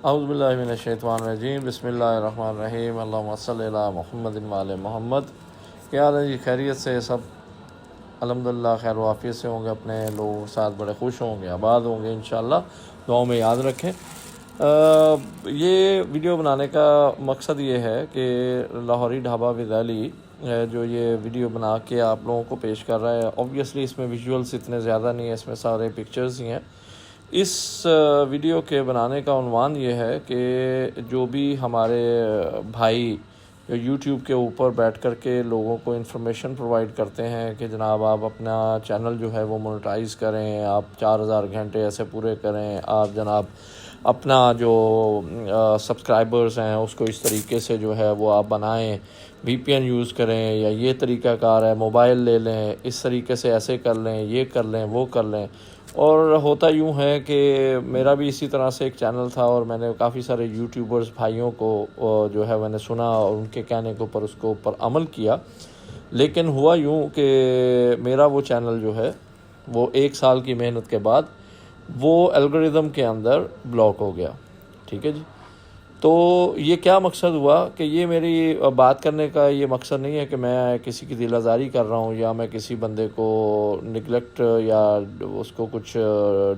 औज़ुबिल्लाहिमिनश्शैतानिर्रजीम बिस्मिल्लाहिर्रहमानिर्रहीम अल्लाहुम्मा सल्लि अला मुहम्मदिन व आले मोहम्मद। क्या हाल है जी? खैरियत से सब? अल्हम्दुलिल्लाह खैर वाफ़ियत से होंगे, अपने लोगों के साथ बड़े खुश होंगे, आबाद होंगे इंशाअल्लाह। दुआओं में याद रखें। ये वीडियो बनाने का मकसद ये है कि लाहौरी ढाबा विद अली जो ये वीडियो बना के आप लोगों को पेश कर रहा है, ऑब्वियसली इसमें विजुअल्स इतने ज़्यादा नहीं है, इसमें सारे पिक्चर्स ही हैं। इस वीडियो के बनाने का उन्वान ये है कि जो भी हमारे भाई जो यूट्यूब के ऊपर बैठ कर के लोगों को इन्फॉर्मेशन प्रोवाइड करते हैं कि जनाब आप अपना चैनल जो है वो मोनेटाइज़ करें, आप 4000 घंटे ऐसे पूरे करें, आप जनाब अपना जो सब्सक्राइबर्स हैं उसको इस तरीके से जो है वो आप बनाएं, VPN यूज़ करें, या ये तरीक़ाकार है मोबाइल ले लें, इस तरीके से ऐसे कर लें, ये कर लें, वो कर लें। और होता यूँ है कि मेरा भी इसी तरह से एक चैनल था और मैंने काफ़ी सारे यूट्यूबर्स भाइयों को जो है मैंने सुना और उनके कहने के ऊपर उसको ऊपर अमल किया। लेकिन हुआ यूँ कि मेरा वो चैनल जो है वो 1 साल की मेहनत के बाद वो एल्गोरिदम के अंदर ब्लॉक हो गया। ठीक है जी। तो ये क्या मकसद हुआ कि ये मेरी बात करने का ये मकसद नहीं है कि मैं किसी की दिल आज़ारी कर रहा हूँ या मैं किसी बंदे को निगलेक्ट या उसको कुछ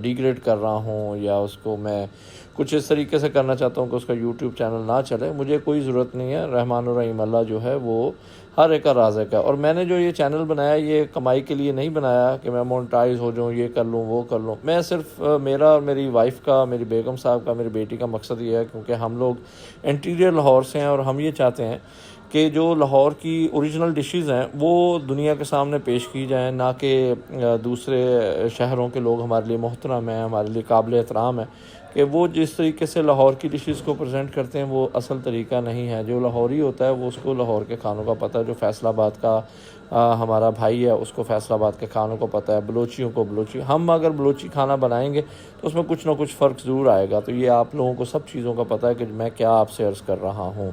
डिग्रेड कर रहा हूँ या उसको मैं कुछ इस तरीके से करना चाहता हूँ कि उसका यूट्यूब चैनल ना चले। मुझे कोई ज़रूरत नहीं है। रहमान और रहीम अल्लाह जो है वो हर एक का राज़िक़ है। और मैंने जो ये चैनल बनाया ये कमाई के लिए नहीं बनाया कि मैं मोनेटाइज हो जाऊँ, ये कर लूँ, वो कर लूँ। मैं सिर्फ मेरा और मेरी वाइफ का, मेरी बेगम साहब का, मेरी बेटी का मकसद ये है, क्योंकि हम लोग इंटीरियर लाहौर से हैं और हम ये चाहते हैं कि जो लाहौर की ओरिजिनल डिशेज़ हैं वो दुनिया के सामने पेश की जाएँ, ना कि दूसरे शहरों के लोग हमारे लिए मोहतरम हैं, हमारे लिए काबिल एहतराम है कि वो जिस तरीके से लाहौर की डिशेज़ को प्रेजेंट करते हैं वो असल तरीका नहीं है। जो लाहौरी होता है वो उसको लाहौर के खानों का पता है। जो फैसलाबाद का हमारा भाई है उसको फैसलाबाद के खानों को पता है, बलोचियों को बलोची। हम अगर बलोची खाना बनाएंगे तो उसमें कुछ ना कुछ फ़र्क ज़रूर आएगा। तो ये आप लोगों को सब चीज़ों का पता है कि मैं क्या आपसे अर्ज़ कर रहा हूँ।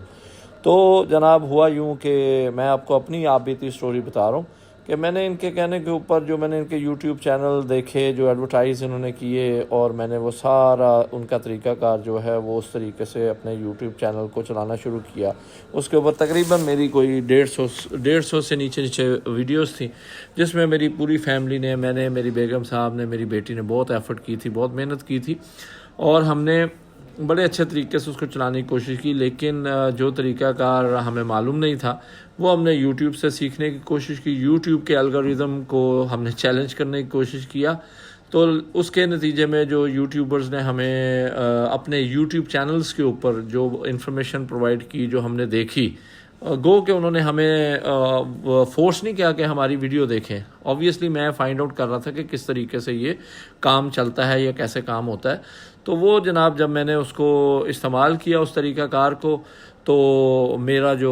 तो जनाब हुआ यूँ कि मैं आपको अपनी आप बीती स्टोरी बता रहा हूँ कि मैंने इनके कहने के ऊपर जो मैंने इनके यूट्यूब चैनल देखे, जो एडवर्टाइज़ इन्होंने किए, और मैंने वो सारा उनका तरीक़ाकार जो है वो उस तरीके से अपने यूट्यूब चैनल को चलाना शुरू किया। उसके ऊपर तकरीबन मेरी कोई 150 से नीचे वीडियोस थी, जिसमें मेरी पूरी फैमिली ने, मैंने, मेरी बेगम साहब ने, मेरी बेटी ने बहुत एफ़र्ट की थी, बहुत मेहनत की थी और हमने बड़े अच्छे तरीके से उसको चलाने की कोशिश की। लेकिन जो तरीक़ाकार हमें मालूम नहीं था वो हमने यूट्यूब से सीखने की कोशिश की, यूट्यूब के एल्गोरिदम को हमने चैलेंज करने की कोशिश किया। तो उसके नतीजे में जो यूट्यूबर्स ने हमें अपने यूट्यूब चैनल्स के ऊपर जो इन्फॉर्मेशन प्रोवाइड की, जो हमने देखी, गो कि उन्होंने हमें फोर्स नहीं किया कि हमारी वीडियो देखें। ऑब्वियसली मैं फ़ाइंड आउट कर रहा था कि किस तरीके से ये काम चलता है या कैसे काम होता है। तो वो जनाब जब मैंने उसको इस्तेमाल किया उस तरीक़ाकार को, तो मेरा जो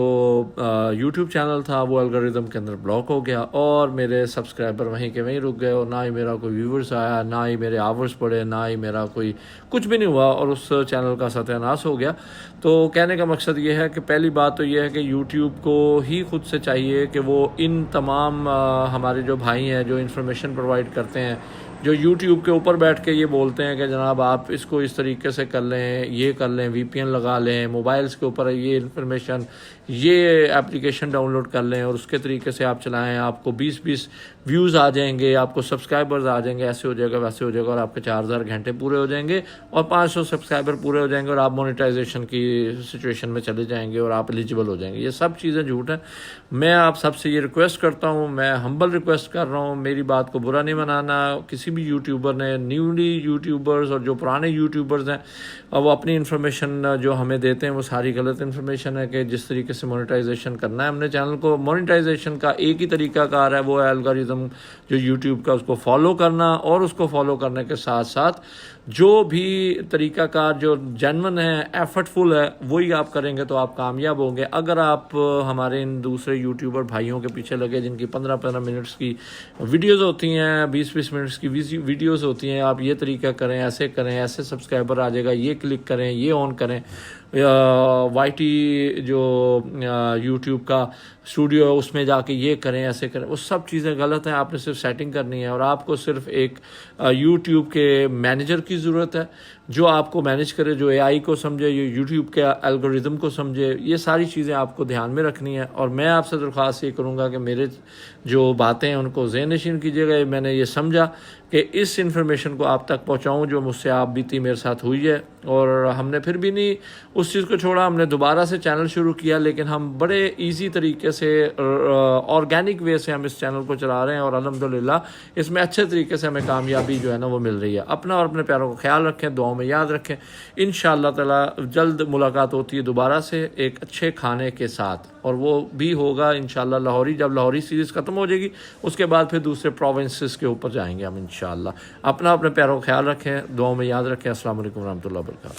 यूट्यूब चैनल था वो एल्गोरिदम के अंदर ब्लॉक हो गया और मेरे सब्सक्राइबर वहीं के वहीं रुक गए और ना ही मेरा कोई व्यूवर्स आया, ना ही मेरे आवर्स बढ़े, ना ही मेरा कोई कुछ भी नहीं हुआ और उस चैनल का सत्यानाश हो गया। तो कहने का मकसद ये है कि पहली बात तो ये है कि यूट्यूब को ही खुद से चाहिए कि वो इन तमाम हमारे जो भाई हैं जो इन्फॉर्मेशन प्रोवाइड करते हैं, जो यूट्यूब के ऊपर बैठ के ये बोलते हैं कि जनाब आप इसको इस तरीके से कर लें, ये कर लें, VPN लगा लें, मोबाइल्स के ऊपर ये इन्फॉर्मेशन, ये एप्लीकेशन डाउनलोड कर लें और उसके तरीके से आप चलाएं, आपको 20 व्यूज़ आ जाएंगे, आपको सब्सक्राइबर्स आ जाएंगे, ऐसे हो जाएगा, वैसे हो जाएगा और आपके 4000 घंटे पूरे हो जाएंगे और 500 सब्सक्राइबर पूरे हो जाएंगे और आप मोनेटाइजेशन की सिचुएशन में चले जाएंगे और आप एलिजिबल हो जाएंगे। ये सब चीज़ें झूठ हैं। मैं आप सबसे ये रिक्वेस्ट करता हूँ, मैं हम्बल रिक्वेस्ट कर रहा हूँ, मेरी बात को बुरा नहीं मनाना। किसी भी यूट्यूबर ने, न्यूली यूट्यूबर्स और जो पुराने यूट्यूबर्स हैं, वो अपनी इन्फॉर्मेशन जो हमें देते हैं वो सारी गलत इन्फॉर्मेशन है कि जिस तरीके से मोनेटाइजेशन करना है हमने चैनल को। मोनेटाइजेशन का एक ही तरीक़ाकार है, वो एल्गोरिदम जो यूट्यूब का, उसको फॉलो करना और उसको फॉलो करने के साथ साथ जो भी तरीक़ाकार जो जेन्युइन है, एफर्टफुल है, वही आप करेंगे तो आप कामयाब होंगे। अगर आप हमारे इन दूसरे यूट्यूबर भाइयों के पीछे लगे जिनकी 15-15 मिनट्स की वीडियोस होती हैं, 20-20 मिनट्स की वीडियोस होती हैं, आप ये तरीका करें, ऐसे करें, ऐसे सब्सक्राइबर आ जाएगा, ये क्लिक करें, ये ऑन करें, वाईटी जो यूट्यूब का स्टूडियो है उसमें जाके ये करें ऐसे करें, वो सब चीज़ें गलत हैं। आपने सिर्फ सेटिंग करनी है और आपको सिर्फ एक यूट्यूब के मैनेजर की ज़रूरत है जो आपको मैनेज करे, जो एआई को समझे, जो यूट्यूब के एल्गोरिदम को समझे। ये सारी चीज़ें आपको ध्यान में रखनी है। और मैं आपसे दरख्वास्त ये करूँगा कि मेरे जो बातें हैं उनको ज़हन नशीन कीजिएगा। मैंने ये समझा कि इस इन्फॉर्मेशन को आप तक पहुँचाऊँ जो मुझसे आप बीती मेरे साथ हुई है, और हमने फिर भी नहीं उस चीज़ को छोड़ा। हमने दोबारा से चैनल शुरू किया, लेकिन हम बड़े ईजी तरीके से ऑर्गेनिक वे से हम इस चैनल को चला रहे हैं और अल्हम्दुलिल्लाह इसमें अच्छे तरीके से हमें कामयाबी जो है ना वो मिल रही है। अपना और अपने प्यारों को ख्याल रखें, दुआओं में याद रखें। इंशाअल्लाह ताला जल्द मुलाकात होती है दोबारा से एक अच्छे खाने के साथ, और वो भी होगा इंशाअल्लाह लाहौरी। जब लाहौरी सीरीज़ ख़त्म हो जाएगी उसके बाद फिर दूसरे प्रोविंसेस के ऊपर जाएंगे हम इंशाअल्लाह। अपना अपने प्यारों को ख्याल रखें, दुआओं में याद रखें। अस्सलाम वालेकुम रहमतुल्लाहि व बरकातहू।